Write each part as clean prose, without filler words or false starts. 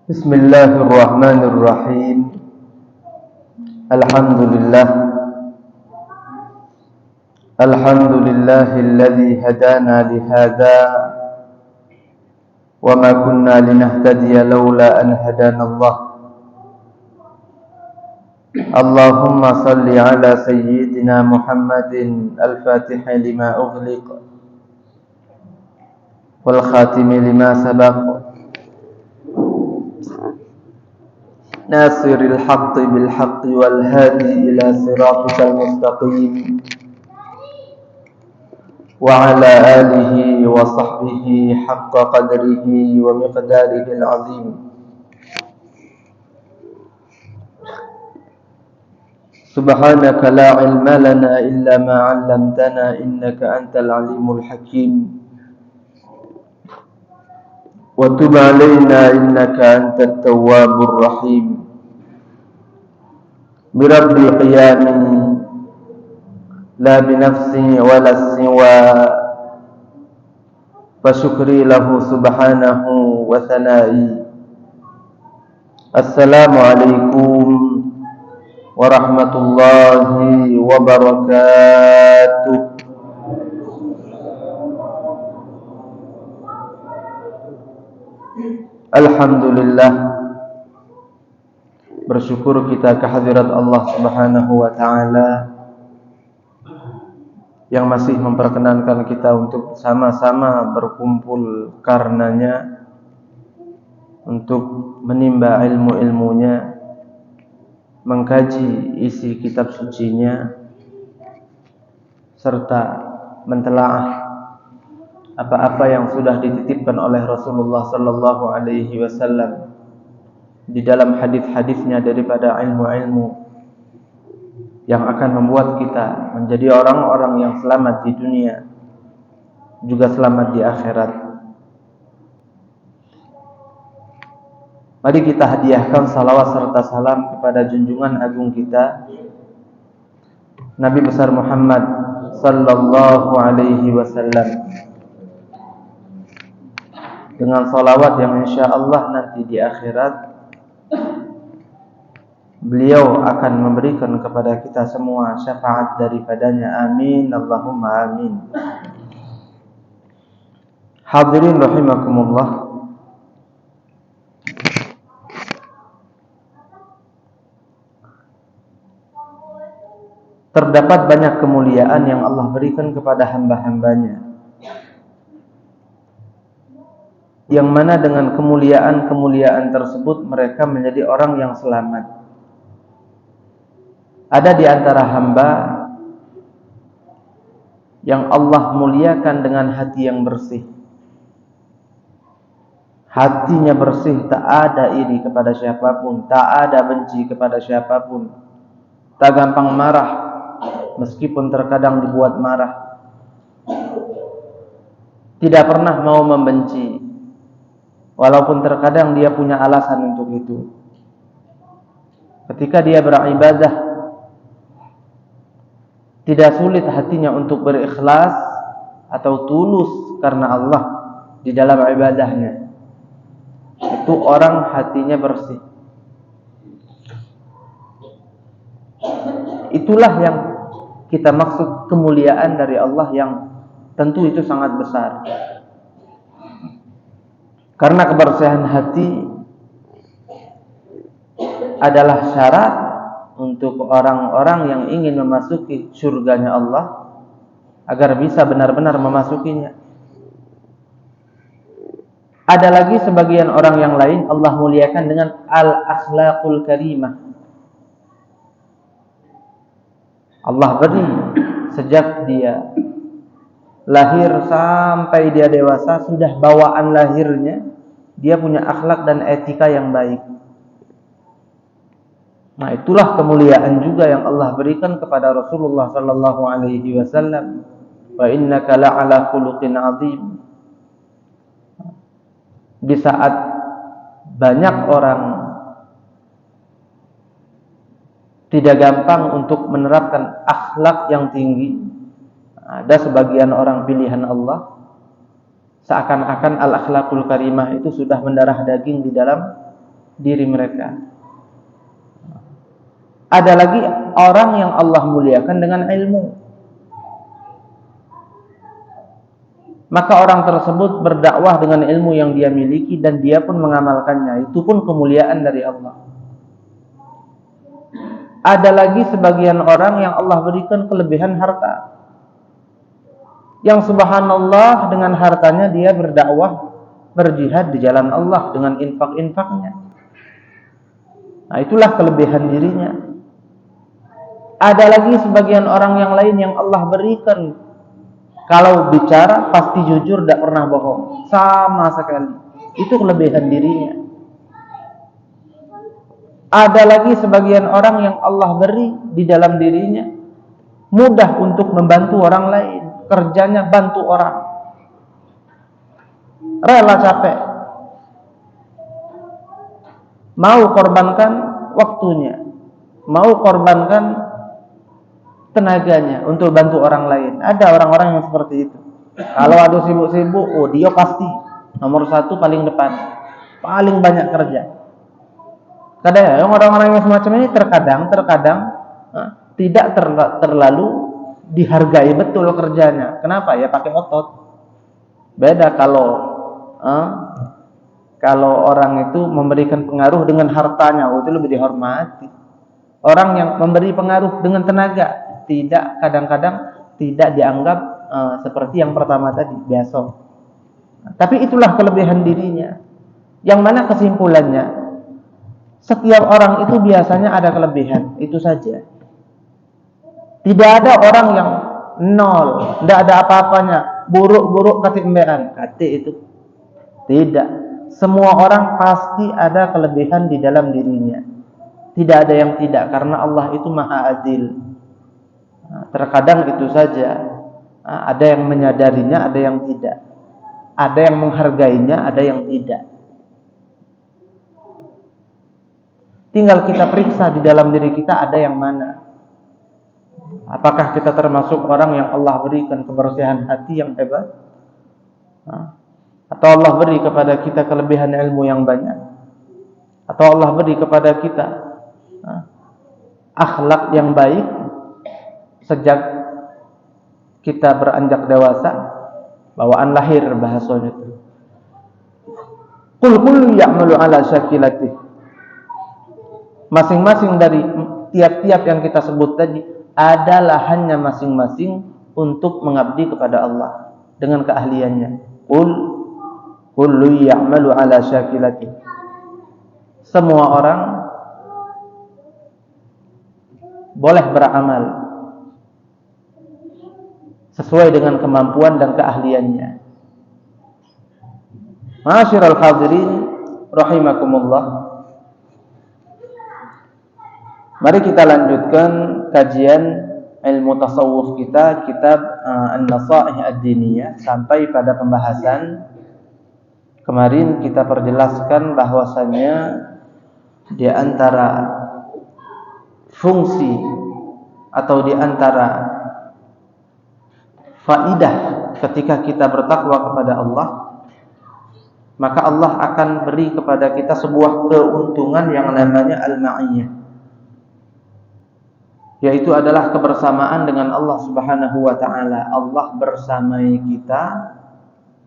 Bismillahirrahmanirrahim. Alhamdulillahilladzi hadana lihadza wa ma kunna linahtadiya laula an hadanallah. Allahumma salli ala sayyidina Muhammadin al-Fatih lima ughliq wal khatim lima sabaq. Nasiril haqqi bil haqqi wal hadi ila siratikal mustaqim wa ala alihi wa sahbihi haqqa qadrihi wa miqdarihi al-azim. Subhanaka la ilma lana illa ma 'allamtana innaka antal alimul hakim. Wa tub 'alaina innaka antat tawwabur rahim. Bi rabbil qiyami la bi nafsi wala siwa fa syukri lahu subhanahu wa thana'i. Assalamu alaikum warahmatullahi wabarakatuh. Alhamdulillah, bersyukur kita kehadirat Allah Subhanahu wa ta'ala yang masih memperkenankan kita untuk sama-sama berkumpul karenanya, untuk menimba ilmu-ilmunya, mengkaji isi kitab sucinya, serta mentelaah apa-apa yang sudah dititipkan oleh Rasulullah sallallahu alaihi wasallam di dalam hadis-hadisnya daripada ilmu-ilmu yang akan membuat kita menjadi orang-orang yang selamat di dunia, juga selamat di akhirat. Mari kita hadiahkan salawat serta salam kepada junjungan agung kita, Nabi besar Muhammad sallallahu alaihi wasallam, dengan salawat yang insyaallah nanti di akhirat beliau akan memberikan kepada kita semua syafaat daripadanya. Amin Allahumma amin. Hadirin rahimakumullah, terdapat banyak kemuliaan yang Allah berikan kepada hamba-hambanya, yang mana dengan kemuliaan-kemuliaan tersebut mereka menjadi orang yang selamat. Ada di antara hamba yang Allah muliakan dengan hati yang bersih. Hatinya bersih, tak ada iri kepada siapapun, tak ada benci kepada siapapun, tak gampang marah meskipun terkadang dibuat marah, tidak pernah mau membenci walaupun terkadang dia punya alasan untuk itu. Ketika dia beribadah, tidak sulit hatinya untuk berikhlas atau tulus karena Allah di dalam ibadahnya. Itu orang hatinya bersih. Itulah yang kita maksud kemuliaan dari Allah, yang tentu itu sangat besar. Karena kebersihan hati adalah syarat untuk orang-orang yang ingin memasuki surganya Allah, agar bisa benar-benar memasukinya. Ada lagi sebagian orang yang lain Allah muliakan dengan al-akhlaqul karimah. Allah beri sejak dia lahir sampai dia dewasa, sudah bawaan lahirnya dia punya akhlak dan etika yang baik. Nah, itulah kemuliaan juga yang Allah berikan kepada Rasulullah sallallahu alaihi wasallam. Wa innaka la'ala khuluqin 'azim. Di saat banyak orang tidak gampang untuk menerapkan akhlak yang tinggi, ada sebagian orang pilihan Allah seakan-akan al-akhlaqul karimah itu sudah mendarah daging di dalam diri mereka. Ada lagi orang yang Allah muliakan dengan ilmu. Maka orang tersebut berdakwah dengan ilmu yang dia miliki dan dia pun mengamalkannya. Itu pun kemuliaan dari Allah. Ada lagi sebagian orang yang Allah berikan kelebihan harta. Yang subhanallah dengan hartanya dia berdakwah, berjihad di jalan Allah dengan infak-infaknya. Nah, itulah kelebihan dirinya. Ada lagi sebagian orang yang lain yang Allah berikan, kalau bicara pasti jujur, tidak pernah bohong, sama sekali. Itu kelebihan dirinya. Ada lagi sebagian orang yang Allah beri di dalam dirinya mudah untuk membantu orang lain. Kerjanya bantu orang, rela capek, mau korbankan waktunya, mau korbankan tenaganya untuk bantu orang lain. Ada orang-orang yang seperti itu. Kalau ada sibuk-sibuk, oh dia pasti nomor 1 paling depan, paling banyak kerja. Kadang orang-orang yang semacam ini terkadang tidak terlalu dihargai betul kerjanya. Kenapa? Ya pakai otot. Beda kalau orang itu memberikan pengaruh dengan hartanya, itu lebih dihormati. Orang yang memberi pengaruh dengan tenaga, kadang-kadang tidak dianggap seperti yang pertama tadi, biasa. Tapi itulah kelebihan dirinya. Yang mana kesimpulannya, setiap orang itu biasanya ada kelebihan, itu saja. Tidak ada orang yang nol, tidak ada apa-apanya, buruk-buruk katimbean, itu. Tidak. Semua orang pasti ada kelebihan di dalam dirinya. Tidak ada yang tidak, karena Allah itu Maha Adil. Terkadang itu saja. Ada yang menyadarinya, ada yang tidak. Ada yang menghargainya, ada yang tidak. Tinggal kita periksa di dalam diri kita ada yang mana. Apakah kita termasuk orang yang Allah berikan kebersihan hati yang hebat? Atau Allah beri kepada kita kelebihan ilmu yang banyak? Atau Allah beri kepada kita akhlak yang baik sejak kita beranjak dewasa, bawaan lahir bahasanya itu. Qul kullu ya'malu ala syakilatih. Masing-masing dari tiap-tiap yang kita sebut tadi adalah hanya masing-masing untuk mengabdi kepada Allah dengan keahliannya. Qul kullu ya'malu ala syakilatih. Semua orang boleh beramal sesuai dengan kemampuan dan keahliannya. Ma'asyiral hadirin rahimakumullah. Mari kita lanjutkan kajian ilmu tasawuf kita, kitab An-Nasaih Ad-Diniyah, sampai pada pembahasan kemarin kita perjelaskan bahwasanya di antara fungsi atau di antara faidah ketika kita bertakwa kepada Allah, maka Allah akan beri kepada kita sebuah keuntungan yang namanya al-ma'iyyah, yaitu adalah kebersamaan dengan Allah Subhanahu wa taala. Allah bersamai kita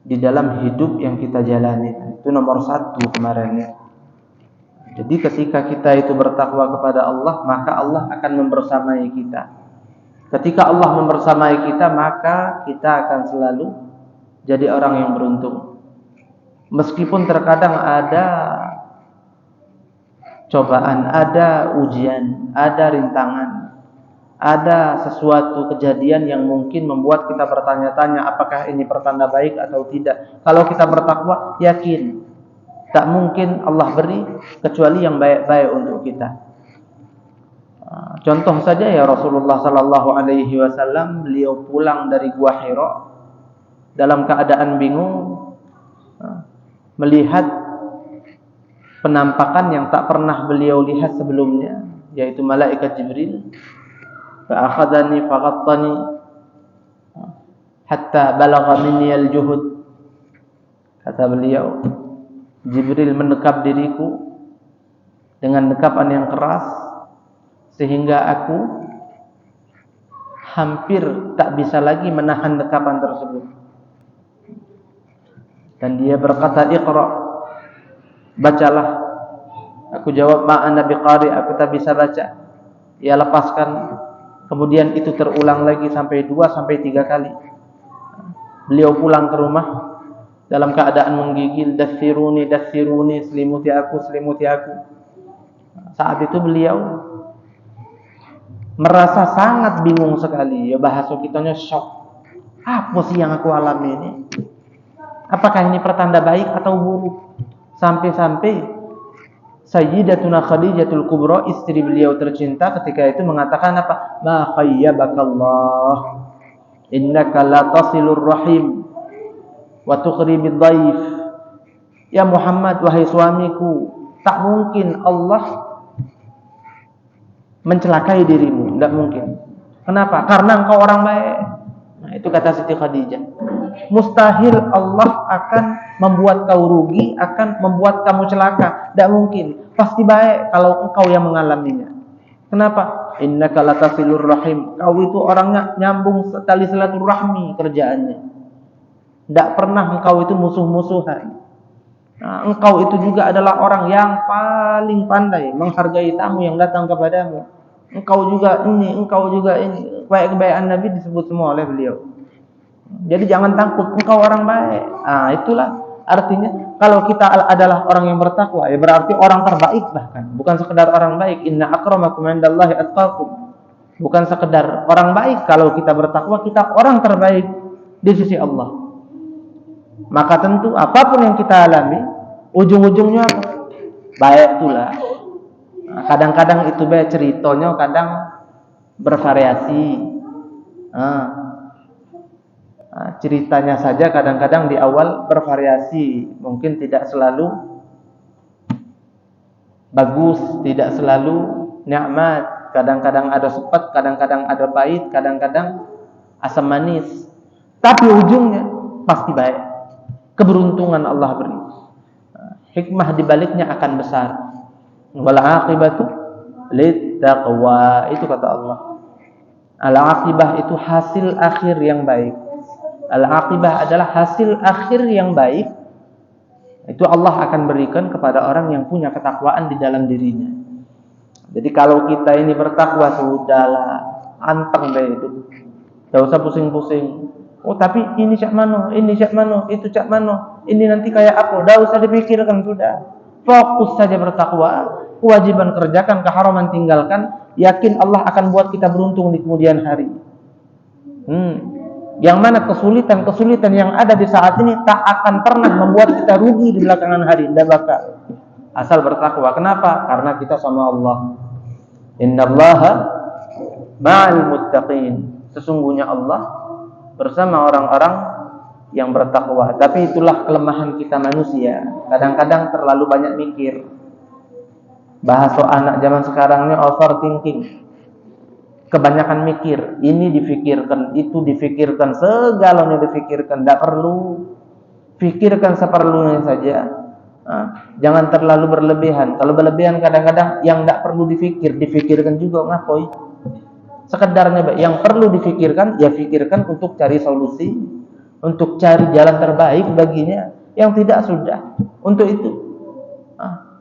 di dalam hidup yang kita jalani. Itu nomor 1 kemarin ya. Jadi ketika kita itu bertakwa kepada Allah, maka Allah akan membersamai kita. Ketika Allah membersamai kita, maka kita akan selalu jadi orang yang beruntung. Meskipun terkadang ada cobaan, ada ujian, ada rintangan, ada sesuatu kejadian yang mungkin membuat kita bertanya-tanya apakah ini pertanda baik atau tidak. Kalau kita bertakwa, yakin tak mungkin Allah beri kecuali yang baik-baik untuk kita. Contoh saja ya, Rasulullah sallallahu alaihi wasallam, beliau pulang dari Gua Hira dalam keadaan bingung, melihat penampakan yang tak pernah beliau lihat sebelumnya, yaitu malaikat Jibril. Fa'akhadhani faghattani hatta balagha minni al-juhud. Kata beliau, Jibril mendekap diriku dengan dekapan yang keras sehingga aku hampir tak bisa lagi menahan dekapan tersebut. Dan dia berkata, "Iqra, bacalah." Aku jawab, "Ma ana biqari, aku tak bisa baca." Ia lepaskan. Kemudian itu terulang lagi sampai 2 sampai 3 kali. Beliau pulang ke rumah dalam keadaan menggigil, "Dathiruni, dathiruni, selimuti aku, selimuti aku." Saat itu beliau merasa sangat bingung sekali. Ya, bahasa kitanya shock. Apa sih yang aku alami ini? Apakah ini pertanda baik atau buruk? Sampai-sampai Sayyidatuna Khadijatul Kubra, istri beliau tercinta, ketika itu mengatakan apa? "Ma khayyabakallah, innaka la tasilur rahim wa tuqribid dhaif." Ya Muhammad, wahai suamiku, tak mungkin Allah mencelakai dirimu, tidak mungkin. Kenapa? Karena engkau orang baik. Nah, itu kata Siti Khadijah. Mustahil Allah akan membuat kau rugi, akan membuat kamu celaka. Tidak mungkin. Pasti baik kalau engkau yang mengalaminya. Kenapa? Innaka latasilur rahim. Kau itu orangnya nyambung tali silaturahmi kerjaannya. Tidak pernah engkau itu musuh-musuhan. Nah, engkau itu juga adalah orang yang paling pandai menghargai tamu yang datang kepadamu. Engkau juga ini, engkau juga ini. Kebaik-kebaikan Nabi disebut semua oleh beliau. Jadi jangan takut, engkau orang baik. Nah, itulah artinya kalau kita adalah orang yang bertakwa, ya berarti orang terbaik bahkan. Bukan sekedar orang baik. Inna akramakum indallahi atqakum. Bukan sekedar orang baik. Kalau kita bertakwa, kita orang terbaik di sisi Allah. Maka tentu apapun yang kita alami, ujung-ujungnya baik pula. Nah, kadang-kadang itu baik ceritanya, kadang bervariasi. Ceritanya saja kadang-kadang di awal bervariasi, mungkin tidak selalu bagus, tidak selalu nikmat. Kadang-kadang ada sepet, kadang-kadang ada pahit, kadang-kadang asam manis. Tapi ujungnya pasti baik. Keberuntungan Allah beri. Hikmah di baliknya akan besar. Wal aqibatu littaqwa, itu kata Allah. Al aqibah itu hasil akhir yang baik. Al-aqibah adalah hasil akhir yang baik. Itu Allah akan berikan kepada orang yang punya ketakwaan di dalam dirinya. Jadi kalau kita ini bertakwa, sudahlah, anteng deh itu. Tidak usah pusing-pusing. Oh tapi ini cak mano, ini cak mano, itu cak mano, ini nanti kayak apa? Tidak usah dipikirkan, sudah. Fokus saja bertakwa. Kewajiban kerjakan, keharaman tinggalkan. Yakin Allah akan buat kita beruntung di kemudian hari. Yang mana kesulitan-kesulitan yang ada di saat ini tak akan pernah membuat kita rugi di belakangan hari, tidak bakal. Asal bertakwa. Kenapa? Karena kita sama Allah. Innallaha ma'al muttaqin. Sesungguhnya Allah bersama orang-orang yang bertakwa. Tapi itulah kelemahan kita manusia. Kadang-kadang terlalu banyak mikir. Bahasa anak zaman sekarang ini overthinking. Kebanyakan mikir, ini difikirkan, itu difikirkan, segalanya difikirkan, tidak perlu. Fikirkan seperlunya saja. Jangan terlalu berlebihan. Kalau berlebihan kadang-kadang yang tidak perlu difikirkan juga ngapoi. Sekedarnya yang perlu difikirkan, ya fikirkan untuk cari solusi, untuk cari jalan terbaik baginya. Yang tidak sudah. Untuk itu,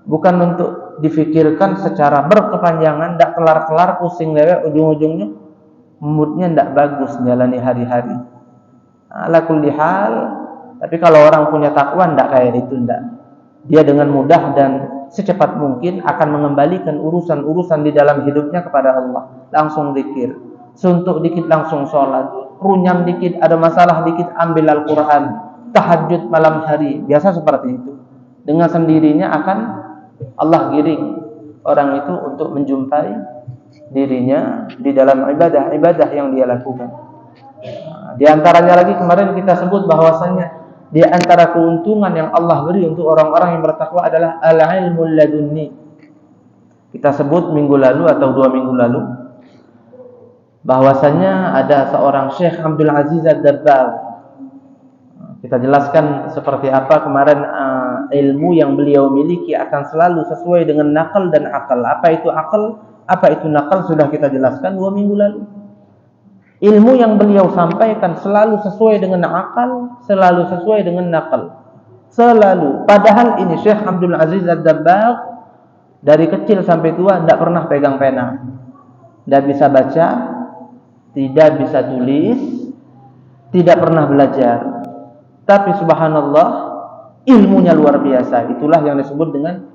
bukan untuk difikirkan secara berkepanjangan, tidak kelar-kelar, pusing lewat, ujung-ujungnya moodnya tidak bagus menjalani hari-hari. Ala kulli hal. Tapi kalau orang punya takwa tidak kayak itu, tidak. Dia dengan mudah dan secepat mungkin akan mengembalikan urusan-urusan di dalam hidupnya kepada Allah. Langsung zikir, suntuk dikit langsung sholat, runyam dikit, ada masalah dikit ambil Al-Quran, tahajud malam hari, biasa seperti itu. Dengan sendirinya akan Allah giring orang itu untuk menjumpai dirinya di dalam ibadah-ibadah yang dia lakukan. Di antaranya lagi kemarin kita sebut bahwasannya di antara keuntungan yang Allah beri untuk orang-orang yang bertakwa adalah al-ilmul ladunni. Kita sebut minggu lalu atau 2 minggu lalu bahwasannya ada seorang Syekh Abdul Aziz Ad-Dabbagh. Kita jelaskan seperti apa kemarin ilmu yang beliau miliki akan selalu sesuai dengan nakal dan akal. Apa itu akal? Apa itu nakal? Sudah kita jelaskan 2 minggu lalu. Ilmu yang beliau sampaikan selalu sesuai dengan akal, selalu sesuai dengan nakal. Selalu. Padahal ini Syekh Abdul Aziz Ad-Dabbagh dari kecil sampai tua tidak pernah pegang pena. Tidak bisa baca, tidak bisa tulis, tidak pernah belajar. Tapi subhanallah, ilmunya luar biasa. Itulah yang disebut dengan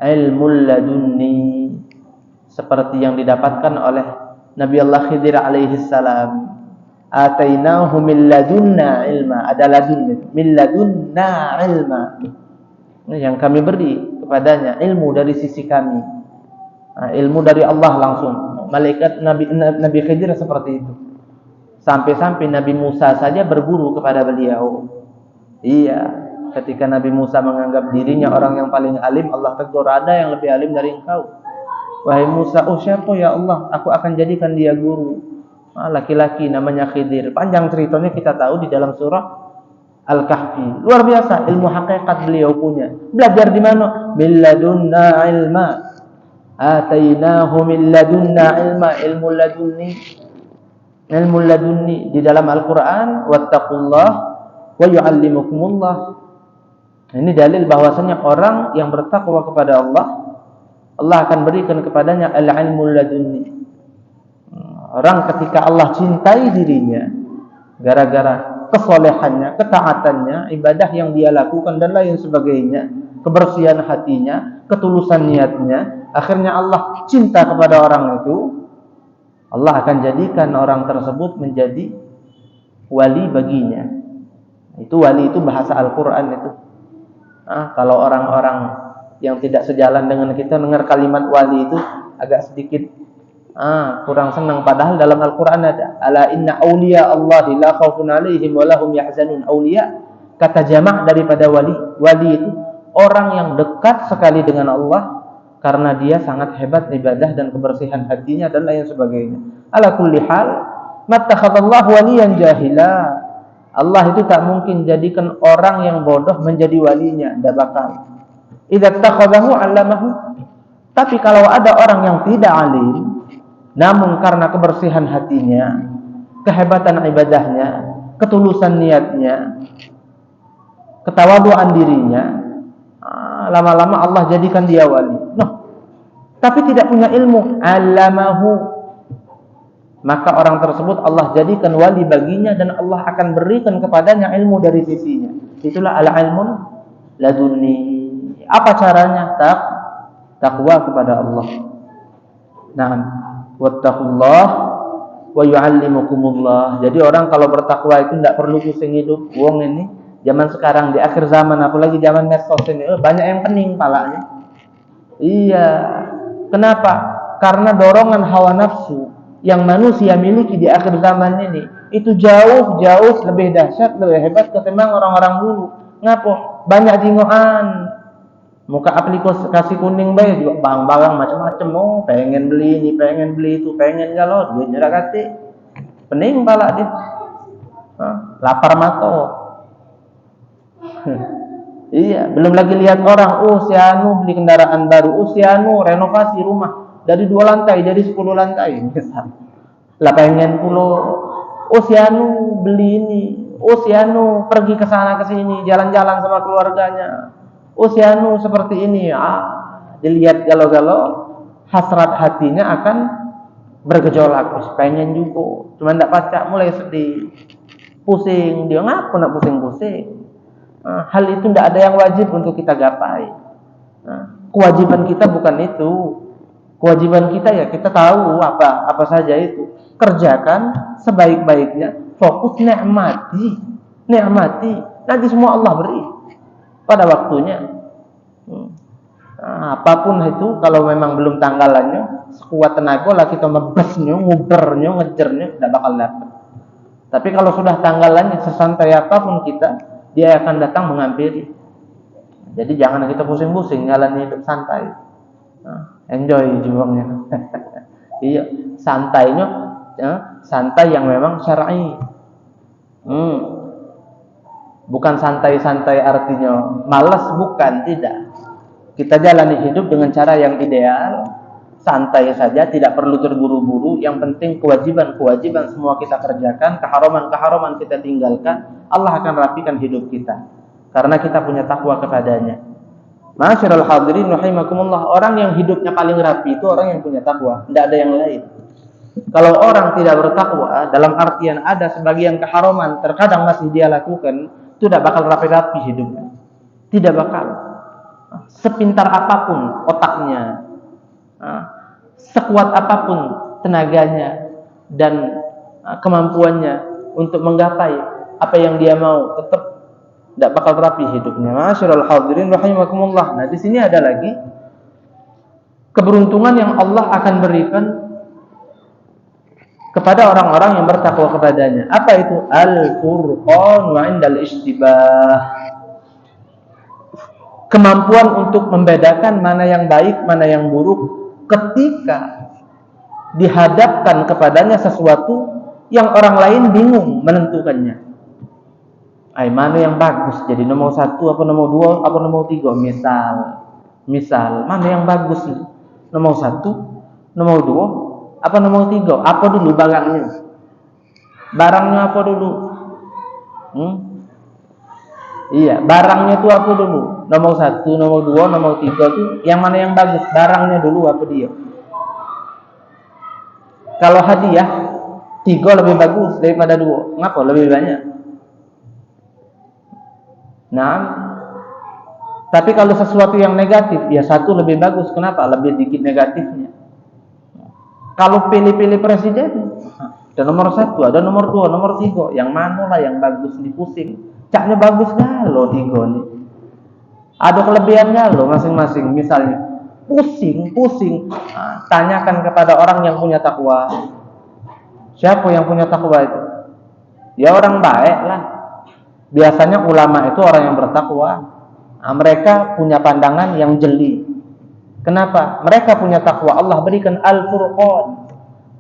ilmul ladunni. Seperti yang didapatkan oleh Nabi Allah Khidir alaihi salam. Atainahu min ladunna ilma. Ada ladun, min ladunna ilma. Yang kami beri kepadanya ilmu dari sisi kami. Ilmu dari Allah langsung. Malaikat Nabi Khidir seperti itu. Sampai-sampai Nabi Musa saja berguru kepada beliau. Iya, ketika Nabi Musa menganggap dirinya orang yang paling alim, Allah tegur, ada yang lebih alim dari engkau. Wahai Musa, oh siapa ya Allah? Aku akan jadikan dia guru. Laki-laki namanya Khidir. Panjang ceritanya kita tahu di dalam surah Al-Kahfi. Luar biasa ilmu hakikat beliau punya. Belajar di mana? Min ladunna ilma. Atainahu min ladunna ilma. Ilmu ladunni. Ilmu ladunni di dalam Al-Quran. Wattaqullah wa yu'allimukumullah. Ini dalil bahwasanya orang yang bertakwa kepada Allah, Allah akan berikan kepadanya al-ilmu ladunni. Orang ketika Allah cintai dirinya gara-gara kesolehannya, ketaatannya, ibadah yang dia lakukan dan lain sebagainya, kebersihan hatinya, ketulusan niatnya, akhirnya Allah cinta kepada orang itu, Allah akan jadikan orang tersebut menjadi wali baginya. Itu wali itu bahasa Al-Quran itu. Kalau orang-orang yang tidak sejalan dengan kita dengar kalimat wali itu agak sedikit kurang senang. Padahal dalam Al-Quran ada ala inna awliya Allahi la khawfun alaihim wa lahum yahzanun. Awliya kata jamak daripada wali. Wali itu orang yang dekat sekali dengan Allah karena dia sangat hebat ibadah dan kebersihan hatinya dan lain sebagainya. Ala kulli hal mattakhadallahu waliyan jahila. Allah itu tak mungkin jadikan orang yang bodoh menjadi walinya, tidak bakal. Idza takhadahu 'allamahu. Tapi kalau ada orang yang tidak alim, namun karena kebersihan hatinya, kehebatan ibadahnya, ketulusan niatnya, ketawaduan dirinya, lama-lama Allah jadikan dia wali. Tapi tidak punya ilmu, 'allamahu. Maka orang tersebut Allah jadikan wali baginya dan Allah akan berikan kepadanya ilmu dari sisinya. Itulah al-ilmun ladunni. Apa caranya? Takwa kepada Allah. Naam. Wattaqullah wa yu'allimukumullah. Jadi orang kalau bertakwa itu tidak perlu pusing hidup. Wong ini zaman sekarang di akhir zaman, apalagi zaman medsos ini, banyak yang pening palanya. Iya. Kenapa? Karena dorongan hawa nafsu yang manusia miliki di akhir zaman ini itu jauh-jauh lebih dahsyat, lebih hebat ketimbang orang-orang dulu. Ngapo? Banyak jingoan. Muka aplikasi kuning bae juga barang-barang macam-macam. Pengen beli ini, pengen beli itu, pengen galau, duitnya dak kate. Pening pala dia. Lapar mato. Iya, belum lagi lihat orang, si anu beli kendaraan baru, si anu renovasi rumah dari 2 lantai jadi 10 lantai misal. Lah pengen pulo, si anu beli ini, si anu pergi ke sana ke sini, jalan-jalan sama keluarganya. Si anu seperti ini, dilihat galau-galau, hasrat hatinya akan bergejolak. Pengen juga, cuma ndak pacak, mulai sedih, pusing. Dia ngapain nak pusing-pusing? Hal itu tidak ada yang wajib untuk kita gapai. Kewajiban kita bukan itu. Kewajiban kita ya kita tahu apa saja itu. Kerjakan sebaik-baiknya. Fokus nikmati. Nanti semua Allah beri pada waktunya. Apapun itu, kalau memang belum tanggalannya, sekuat tenaga lah kita ngebesnya, ngubernya, ngejernya, tidak bakal dapat. Tapi kalau sudah tanggalannya, sesantai apapun kita, dia akan datang menghampiri. Jadi jangan kita pusing-pusing, jalan hidup santai. Enjoy juangnya. Iya, santainya, santai yang memang syar'i. Bukan santai-santai artinya malas, bukan, tidak. Kita jalani hidup dengan cara yang ideal, santai saja, tidak perlu terburu-buru. Yang penting kewajiban-kewajiban semua kita kerjakan, keharaman-keharaman kita tinggalkan. Allah akan rapikan hidup kita karena kita punya takwa kepadanya. Ma'asyiral hadirin rahimakumullah, orang yang hidupnya paling rapi itu orang yang punya takwa, tidak ada yang lain. Kalau orang tidak bertakwa, dalam artian ada sebagian keharaman terkadang masih dia lakukan, itu tidak bakal rapi-rapi hidupnya. Tidak bakal. Sepintar apapun otaknya, sekuat apapun tenaganya dan kemampuannya untuk menggapai apa yang dia mau, tetap tidak bakal rapi hidupnya. Ma'asyiral hadirin rahimakumullah. Nah, di sini ada lagi keberuntungan yang Allah akan berikan kepada orang-orang yang bertakwa kepadanya. Apa itu? Al-Furqan wa indal ishtibah. Kemampuan untuk membedakan mana yang baik, mana yang buruk ketika dihadapkan kepadanya sesuatu yang orang lain bingung menentukannya. Mana yang bagus, jadi nomor 1 apa nomor 2 apa nomor 3? Misal mana yang bagus? Nomor 1, nomor 2 apa nomor 3? Apa dulu barangnya? Barangnya apa dulu? Iya, barangnya itu apa dulu? Nomor 1, nomor 2, nomor 3 itu yang mana yang bagus? Barangnya dulu apa dia? Kalau hadiah 3 lebih bagus daripada 2. Ngapa lebih banyak? Nah, tapi kalau sesuatu yang negatif, ya 1 lebih bagus. Kenapa? Lebih dikit negatifnya. Kalau pilih-pilih presiden, ada nomor 1, ada nomor 2, nomor 3. Yang mana lah yang bagus, dipusing. Caknya bagus galo 3 nih. Ada kelebihan galo masing-masing. Misalnya pusing. Tanyakan kepada orang yang punya takwa. Siapa yang punya takwa itu? Ya orang baik lah. Biasanya ulama itu orang yang bertakwa. Mereka punya pandangan yang jeli. Kenapa? Mereka punya takwa. Allah berikan al-furqan.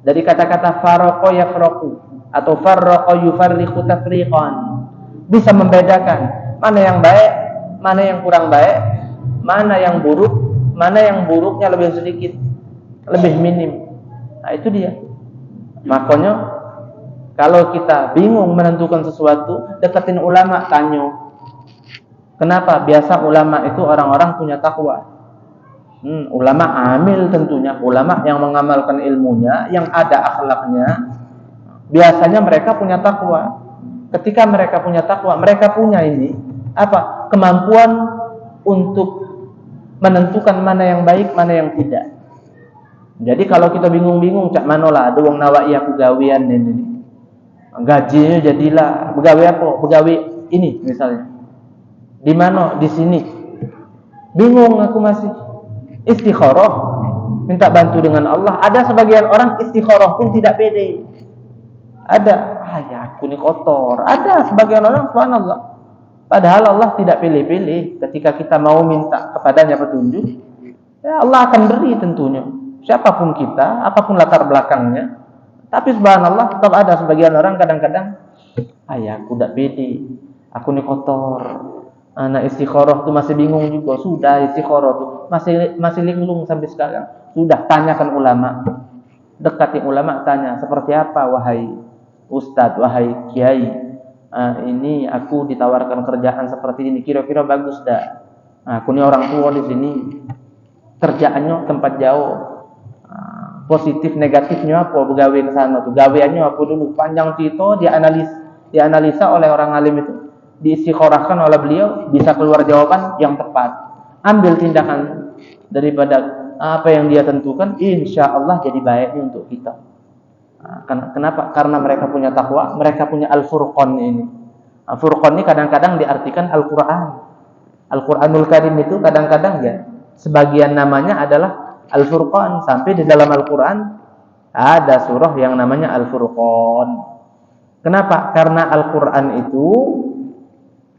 Dari kata-kata faraqa yafraqu atau farraqa yufarriqu tafriqan. Bisa membedakan mana yang baik, mana yang kurang baik, mana yang buruk, mana yang buruknya lebih sedikit, lebih minim. Nah, itu dia. Makanya kalau kita bingung menentukan sesuatu, deketin ulama, tanya. Kenapa? Biasa ulama itu orang-orang punya takwa. Ulama amil tentunya, ulama yang mengamalkan ilmunya, yang ada akhlaknya. Biasanya mereka punya takwa. Ketika mereka punya takwa, mereka punya ini apa? Kemampuan untuk menentukan mana yang baik, mana yang tidak. Jadi kalau kita bingung-bingung, cak manolah ada wong nawai aku gawean ini. Gajinya jadilah begawe apa? Begawe ini misalnya. Di mana? Di sini. Bingung aku masih. Istikharah, minta bantu dengan Allah. Ada sebagian orang istikharah pun tidak pede. Ada, ya aku ini kotor. Ada sebagian orang, subhanallah. Padahal Allah tidak pilih-pilih. Ketika kita mau minta kepadanya petunjuk, ya Allah akan beri tentunya. Siapapun kita, apapun latar belakangnya. Tapi subhanallah, tetap ada sebagian orang kadang-kadang, ya aku tidak pede. Aku ini kotor. Anak istikharah tuh masih bingung juga. Sudah istikharah tuh masih linglung sampai sekarang. Sudah tanyakan ulama. Dekati ulama, tanya, seperti apa wahai ustadz, wahai kiai, ini aku ditawarkan kerjaan seperti ini, kira-kira bagus dah? Aku ini orang tua di sini, kerjaannya tempat jauh, positif negatifnya apa? Begawe ke sana tuh, gaweannya apa dulu? Panjang cerita, dianalisa oleh orang alim itu, diistikharahkan oleh beliau, bisa keluar jawaban yang tepat. Ambil tindakan daripada apa yang dia tentukan, insya Allah jadi baiknya untuk kita. Kenapa? Karena mereka punya takwa, mereka punya al-furqan ini. Al-furqan ini kadang-kadang diartikan Al-Quran. Al-Quranul Karim itu kadang-kadang ya, sebagian namanya adalah al-furqan. Sampai di dalam Al-Quran ada surah yang namanya al-furqan. Kenapa? Karena Al-Quran itu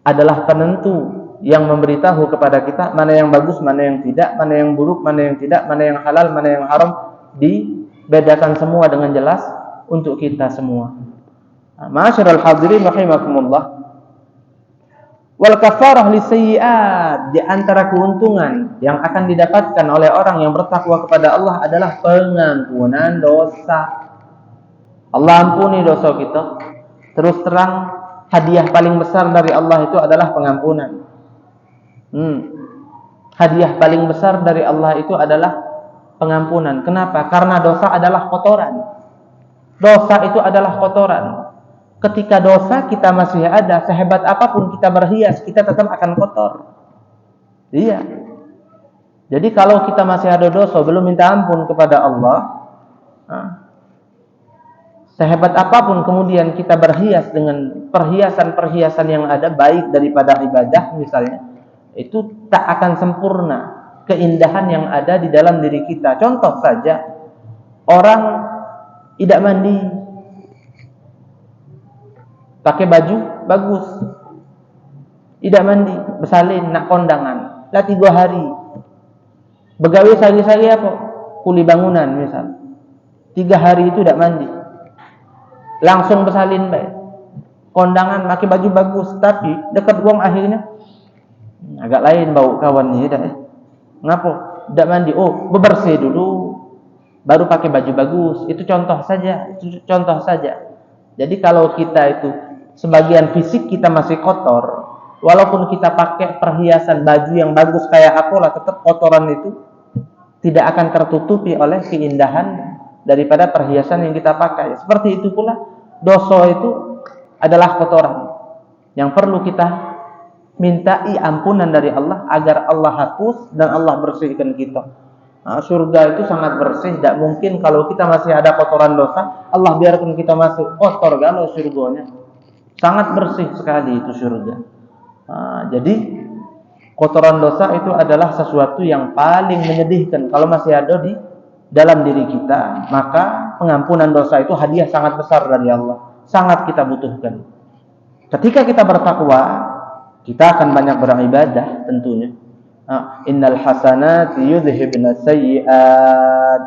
adalah penentu yang memberitahu kepada kita mana yang bagus, mana yang tidak, mana yang buruk, mana yang tidak, mana yang halal, mana yang haram, dibedakan semua dengan jelas untuk kita semua. Ma'asyiral hadirin rahimakumullah. Wal kafarah lisayyi'at, di antara keuntungan yang akan didapatkan oleh orang yang bertakwa kepada Allah adalah pengampunan dosa. Allah ampuni dosa kita. Terus terang, hadiah paling besar dari Allah itu adalah pengampunan. Hadiah paling besar dari Allah itu adalah pengampunan. Kenapa? Karena dosa adalah kotoran. Dosa itu adalah kotoran. Ketika dosa kita masih ada, sehebat apapun kita berhias, kita tetap akan kotor. Iya. Jadi kalau kita masih ada dosa, belum minta ampun kepada Allah, sehebat apapun kemudian kita berhias dengan perhiasan-perhiasan yang ada, baik daripada ibadah misalnya, itu tak akan sempurna keindahan yang ada di dalam diri kita. Contoh saja, orang tidak mandi, pakai baju bagus, tidak mandi, bersalin, nak kondangan, lah 3 hari, begawe sehari-hari apa? Kuli bangunan misal, 3 hari itu tidak mandi, langsung bersalin baik, kondangan, pakai baju bagus, tapi dekat buang akhirnya agak lain bau kawannya, ngapa? Tidak mandi, bebersih dulu, baru pakai baju bagus. Itu contoh saja, Jadi kalau kita itu sebagian fisik kita masih kotor, walaupun kita pakai perhiasan baju yang bagus kayak aku lah, tetap kotoran itu tidak akan tertutupi oleh keindahan daripada perhiasan yang kita pakai. Seperti itu pula dosa itu adalah kotoran yang perlu kita mintai ampunan dari Allah agar Allah hapus dan Allah bersihkan kita. Surga itu sangat bersih, tidak mungkin kalau kita masih ada kotoran dosa Allah biarkan kita masuk kotor galau surganya. Sangat bersih sekali itu surga. Jadi kotoran dosa itu adalah sesuatu yang paling menyedihkan kalau masih ada di dalam diri kita. Maka pengampunan dosa itu hadiah sangat besar dari Allah, sangat kita butuhkan. Ketika kita bertakwa, kita akan banyak beribadah tentunya. Innal hasanati yudhibna sayyi'at.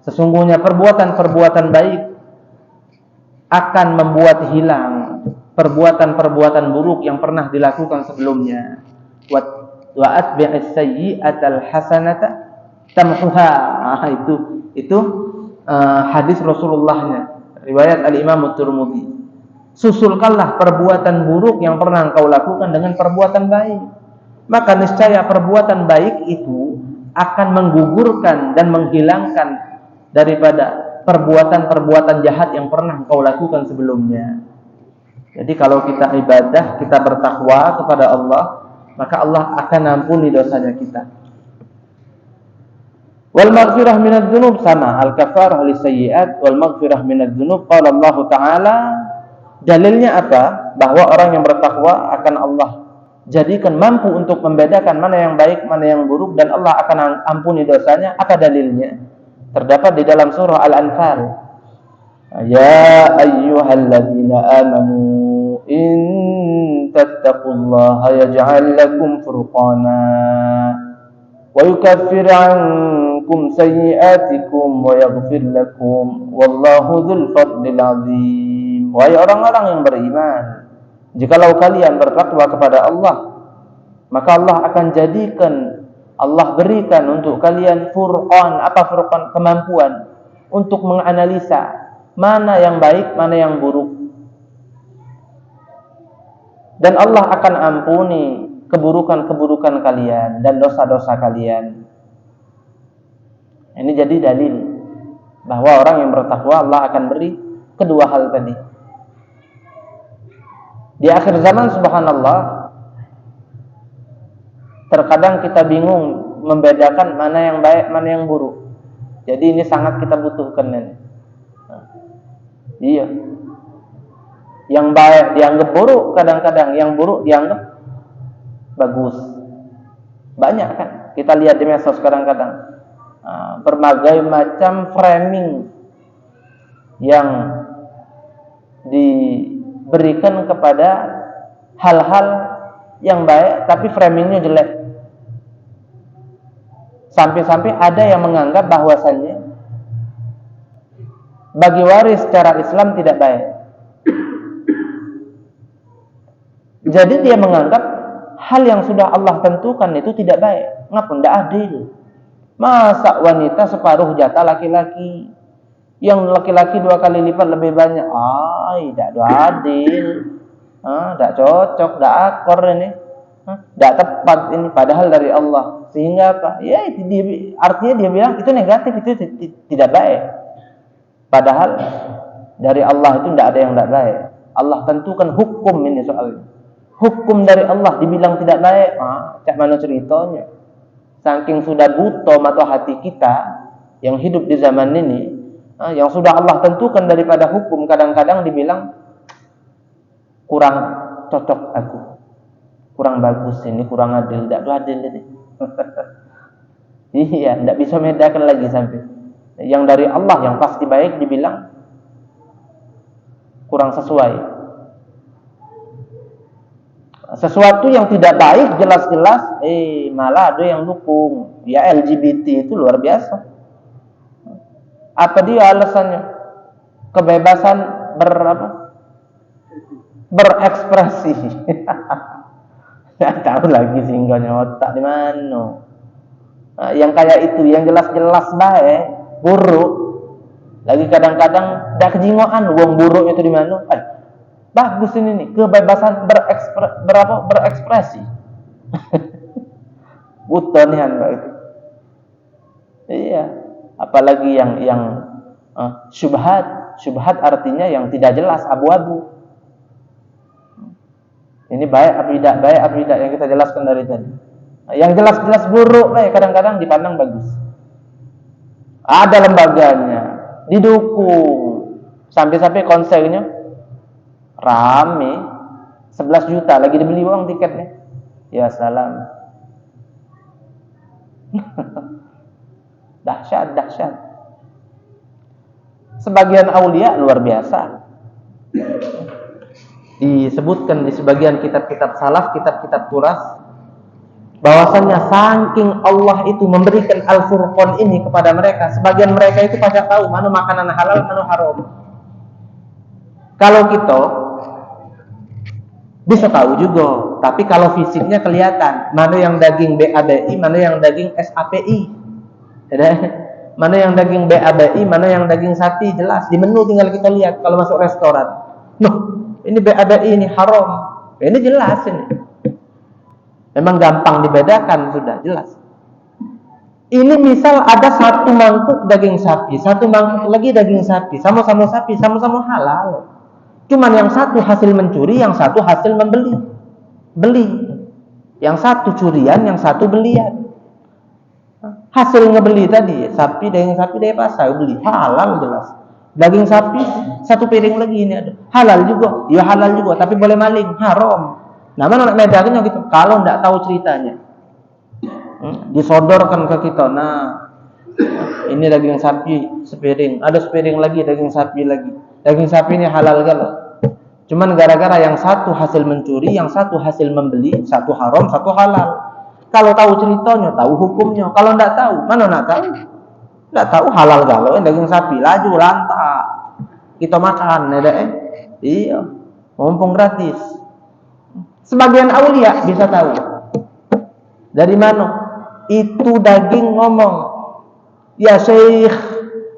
Sesungguhnya perbuatan-perbuatan baik akan membuat hilang perbuatan-perbuatan buruk yang pernah dilakukan sebelumnya. Wa atbi'is sayyi'atal hasanata tamhuha. Itu hadis Rasulullahnya, riwayat Al-Imam At-Tirmidzi. Susulkanlah perbuatan buruk yang pernah engkau lakukan dengan perbuatan baik, maka niscaya perbuatan baik itu akan menggugurkan dan menghilangkan daripada perbuatan-perbuatan jahat yang pernah engkau lakukan sebelumnya. Jadi kalau kita ibadah, kita bertakwa kepada Allah, maka Allah akan ampuni dosanya kita. Wal maghfirah minadz dzunub, sama al-kafarah lisayyi'at wal maghfirah minadz dzunub. Qala Allah Ta'ala, dalilnya apa? Bahwa orang yang bertakwa akan Allah jadikan mampu untuk membedakan mana yang baik, mana yang buruk, dan Allah akan ampuni dosanya. Apa dalilnya? Terdapat di dalam surah Al-Anfal. Ya ayyuhalladzina amanu in tattaqullaha yaj'al lakum furqana wa yukaffir 'ankum sayyi'atikum wa yaghfir lakum wallahu dzul fadlil 'azim. Wahai orang-orang yang beriman, jikalau kalian bertakwa kepada Allah, maka Allah akan jadikan, Allah berikan untuk kalian furqan. Apa furqan? Kemampuan untuk menganalisa mana yang baik, mana yang buruk. Dan Allah akan ampuni keburukan-keburukan kalian dan dosa-dosa kalian. Ini jadi dalil bahwa orang yang bertakwa Allah akan beri kedua hal tadi. Di akhir zaman, subhanallah, terkadang kita bingung membedakan mana yang baik, mana yang buruk. Jadi ini sangat kita butuhkan ini. Iya. Yang baik dianggap buruk, kadang-kadang yang buruk dianggap bagus. Banyak kan? Kita lihat di medsos kadang-kadang. Berbagai macam framing yang diberikan kepada hal-hal yang baik, tapi framingnya jelek. Sampai-sampai ada yang menganggap bahwasannya bagi waris secara Islam tidak baik. Jadi dia menganggap hal yang sudah Allah tentukan itu tidak baik. Ngapa? Tidak adil. Masa wanita separuh jatah laki-laki, yang laki-laki 2 kali lipat lebih banyak? Tidak adil. Tidak cocok, tidak akor ini. Tidak tepat ini, padahal dari Allah. Sehingga apa? Ya, itu artinya dia bilang itu negatif, itu tidak baik. Padahal dari Allah itu tidak ada yang tidak baik. Allah tentukan hukum ini soalnya. Hukum dari Allah dibilang tidak baik. Cak mana ceritanya? Saking sudah buta mata hati kita yang hidup di zaman ini, yang sudah Allah tentukan daripada hukum, kadang-kadang dibilang kurang cocok aku, kurang bagus ini, kurang adil, tidak adil ini. Iya, tidak bisa membedakan lagi sampai yang dari Allah yang pasti baik dibilang kurang sesuai. Sesuatu yang tidak baik jelas-jelas malah ada yang dukung. Ya, LGBT itu luar biasa. Apa dia alasannya? Kebebasan berekspresi. Tidak tahu lagi singgahnya otak di mana. Yang kayak itu, yang jelas-jelas baik, buruk. Lagi kadang-kadang dah kejingoan, wong buruk itu di mana? Bagus ini nih, kebebasan berekspresi. Buton nih itu. Iya, apalagi yang syubhat. Syubhat artinya yang tidak jelas, abu-abu. Ini baik apa tidak yang kita jelaskan dari tadi. Yang jelas-jelas buruk, kadang-kadang dipandang bagus. Ada lembaganya, didukung. Sampai-sampai konsernya rame, 11 juta lagi dibeli uang tiketnya. Ya salam. Dahsyat. Sebagian aulia luar biasa. Disebutkan di sebagian kitab-kitab salaf, kitab-kitab turas, bahwasannya saking Allah itu memberikan Al-Furqan ini kepada mereka, sebagian mereka itu pada tahu mana makanan halal, mana haram. Kalau kita bisa tahu juga, tapi kalau fisiknya kelihatan mana yang daging BABI, mana yang daging SAPI, mana yang daging BABI, mana yang daging sapi, jelas di menu tinggal kita lihat kalau masuk restoran. Ini BABI, ini haram, ini jelas ini. Memang gampang dibedakan, sudah jelas. Ini misal ada satu mangkuk daging sapi, satu mangkuk lagi daging sapi, sama-sama sapi, sama-sama halal. Cuman yang satu hasil mencuri, yang satu hasil beli. Yang satu curian, yang satu belian. Hasil ngebeli tadi, daging sapi dari pasar beli, halal jelas. Daging sapi satu piring lagi ini ada, halal juga, ya halal juga, tapi boleh maling, haram. Nah, mana nak medaknya gitu? Kalau tidak tahu ceritanya, disodorkan ke kita. Nah, ini daging sapi sepiring, ada sepiring lagi daging sapi lagi. Daging sapi ini halal kalau. Cuman gara-gara yang satu hasil mencuri, yang satu hasil membeli, satu haram, satu halal. Kalau tahu ceritanya, tahu hukumnya. Kalau tidak tahu, mana nak tahu? Tidak tahu halal kalau daging sapi, laju lantak kita makan, iya, mumpung gratis. Sebagian aulia bisa tahu. Dari mana? Itu daging ngomong, ya Syekh,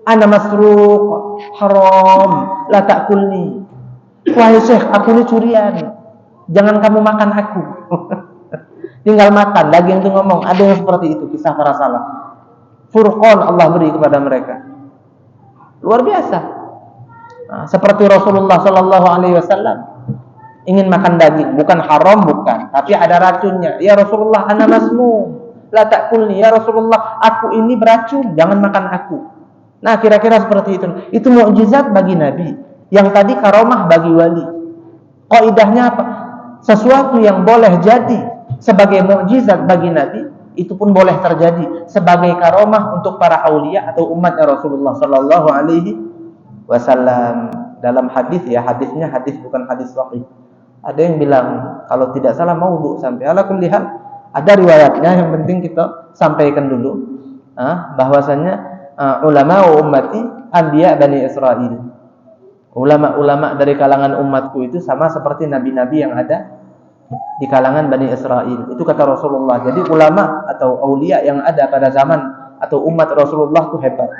ana masruq, haram, la ta'kulni. Wahai Syekh, aku ini curian, jangan kamu makan aku. Tinggal makan, daging itu ngomong. Ada yang seperti itu, kisah para salaf. Furqan Allah beri kepada mereka. Luar biasa. Nah, seperti Rasulullah Sallallahu Alaihi Wasallam ingin makan daging, bukan haram, bukan, tapi ada racunnya. Ya Rasulullah, ana masmum, la ta'kulni. Ya Rasulullah, aku ini beracun, jangan makan aku. Nah, kira-kira seperti itu. Itu mukjizat bagi Nabi. Yang tadi karomah bagi wali. Kaidahnya apa? Sesuatu yang boleh jadi sebagai mukjizat bagi Nabi, itu pun boleh terjadi sebagai karomah untuk para aulia atau umatnya Rasulullah Sallallahu Alaihi Wasallam. Dalam hadis, ya hadisnya hadis bukan hadis sahih. Ada yang bilang kalau tidak salah maudhu sampai ala kulli hal. Ada riwayatnya, yang penting kita sampaikan dulu. Bahwasannya ulama ummati anbiya Bani Israil. Ulama-ulama dari kalangan umatku itu sama seperti nabi-nabi yang ada di kalangan Bani Israel. Itu kata Rasulullah. Jadi ulama atau aulia yang ada pada zaman atau umat Rasulullah itu hebat.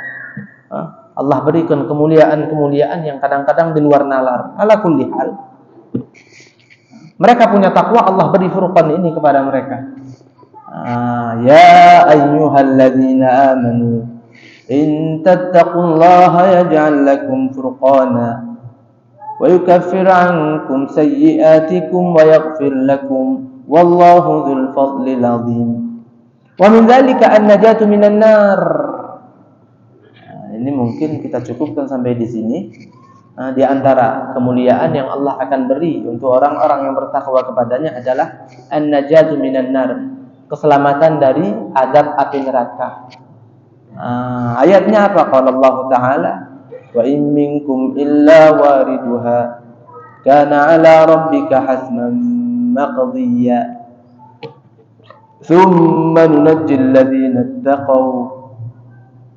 Allah berikan kemuliaan-kemuliaan yang kadang-kadang di luar nalar. Ala kulli hal, mereka punya takwa, Allah beri furqan ini kepada mereka. Ya ayyuhalladzina amanu in tattaqullaha yaj'al lakum furqana wa yukaffir 'ankum sayyi'atikum wa yaghfir lakum wallahu dzul fadlil 'adzim. Wa min dzalika an-najatu minan nar. Ini mungkin kita cukupkan sampai di sini. Di antara kemuliaan yang Allah akan beri untuk orang-orang yang bertakwa kepadanya adalah an-najatu minan nar, keselamatan dari azab api neraka. Ayatnya apa? Qala Allah Ta'ala, wa in minkum illa wariduha kana 'ala rabbika hasman maqdiyya thumma nunajjil ladzina ittaqaw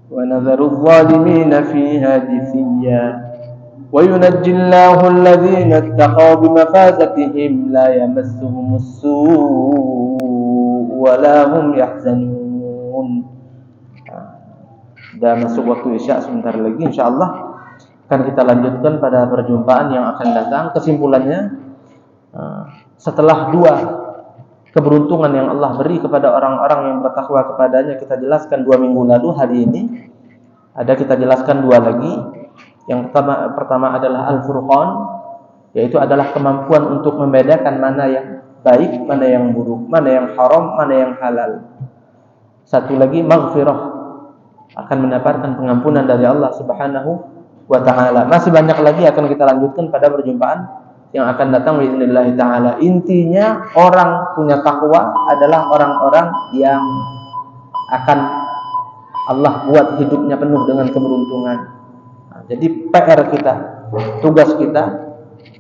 wa nadharu adh-dhalimina fiha jithiya wa yunajjil Allahu alladhina ittaqaw bimafazatihim la yamassuhumus suu' wa la hum yahzanun. Sudah masuk waktu Isya sebentar lagi, insyaallah akan kita lanjutkan pada perjumpaan yang akan datang. Kesimpulannya, setelah dua keberuntungan yang Allah beri kepada orang-orang yang bertakwa kepadanya kita jelaskan 2 minggu lalu, hari ini kita jelaskan 2 lagi. Yang pertama adalah Al-Furqan, yaitu adalah kemampuan untuk membedakan mana yang baik, mana yang buruk, mana yang haram, mana yang halal. Satu lagi Maghfirah, akan mendapatkan pengampunan dari Allah Subhanahu wa Ta'ala. Masih banyak lagi akan kita lanjutkan pada perjumpaan yang akan datang biidznillah Ta'ala. Intinya, orang punya takwa adalah orang-orang yang akan Allah buat hidupnya penuh dengan keberuntungan. Jadi PR kita, tugas kita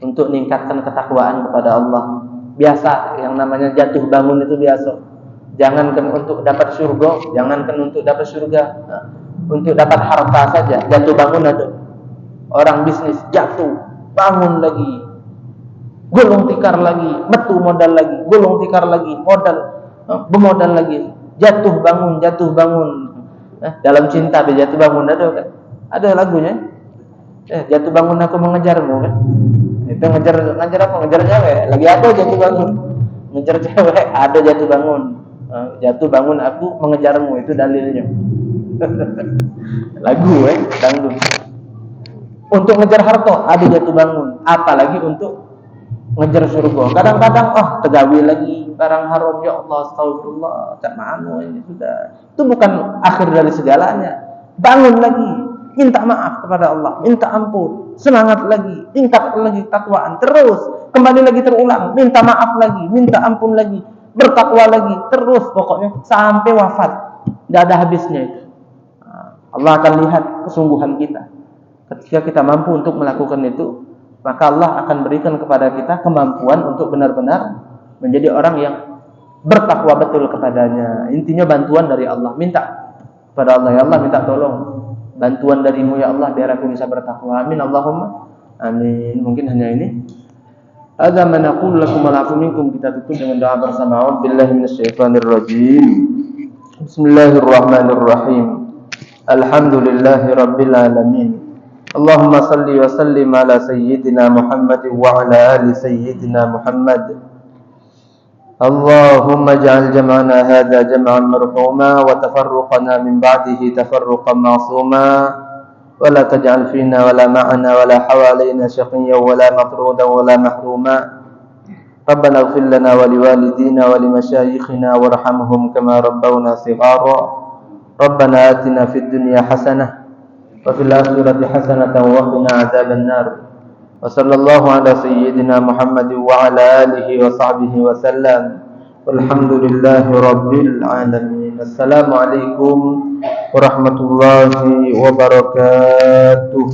untuk meningkatkan ketakwaan kepada Allah. Biasa, yang namanya jatuh bangun itu biasa. Jangankan untuk dapat surga, jangankan untuk dapat surga, untuk dapat harta saja jatuh bangun ada. Orang bisnis jatuh, bangun lagi, gulung tikar lagi, metu modal lagi, gulung tikar lagi, modal, bermodal lagi, jatuh bangun. Dalam cinta jatuh bangun ada kan? Ada lagunya. Jatuh bangun aku mengejarmu kan? Itu ngejar apa? Ngejar cewek. Lagi ada jatuh bangun. Ngejar cewek, ada jatuh bangun. Jatuh bangun aku mengejarmu, itu dalilnya. Lagu dangdut. Untuk ngejar harta ada jatuh bangun, apalagi untuk ngejar surga. Kadang-kadang tegawi lagi barang haram, ya Allah astagfirullah, cak manu ini sudah. Itu bukan akhir dari segalanya. Bangun lagi, minta maaf kepada Allah, minta ampun, semangat lagi, tingkat lagi takwaan, terus kembali lagi terulang, minta maaf lagi, minta ampun lagi, bertakwa lagi, terus pokoknya sampai wafat, tidak ada habisnya itu. Allah akan lihat kesungguhan kita. Ketika kita mampu untuk melakukan itu, maka Allah akan berikan kepada kita kemampuan untuk benar-benar menjadi orang yang bertakwa betul kepadanya. Intinya bantuan dari Allah, minta kepada Allah, ya Allah minta tolong bantuan darimu ya Allah biar aku bisa bertakwa. Amin Allahumma amin. Mungkin hanya ini. Hadza ma naqulu lakum wa la'afu minkum. Kita tutup dengan doa bersama. A'udzubillahi minasyaitonir rajim. Bismillahirrahmanirrahim. Alhamdulillahi rabbil alamin. Allahumma salli wa sallim ala sayyidina Muhammad wa ala ali sayyidina Muhammad. Allahumma ij'al jam'ana hadza jam'an marhuma wa tafarruqana min ba'dihi tafarruqan ma'suma. ولا تجعل فينا ولا معنا ولا حوالينا شقيا ولا مطرودا ولا محروما. ربنا اغفر لنا ولوالدينا ولمشايخنا وارحمهم كما ربونا صغارا. ربنا آتنا في الدنيا حسنة وفي الآخرة حسنة وقنا عذاب النار. وصلى الله على سيدنا محمد وعلى آله وصحبه وسلم والحمد لله رب العالمين. السلام عليكم warahmatullahi wabarakatuh.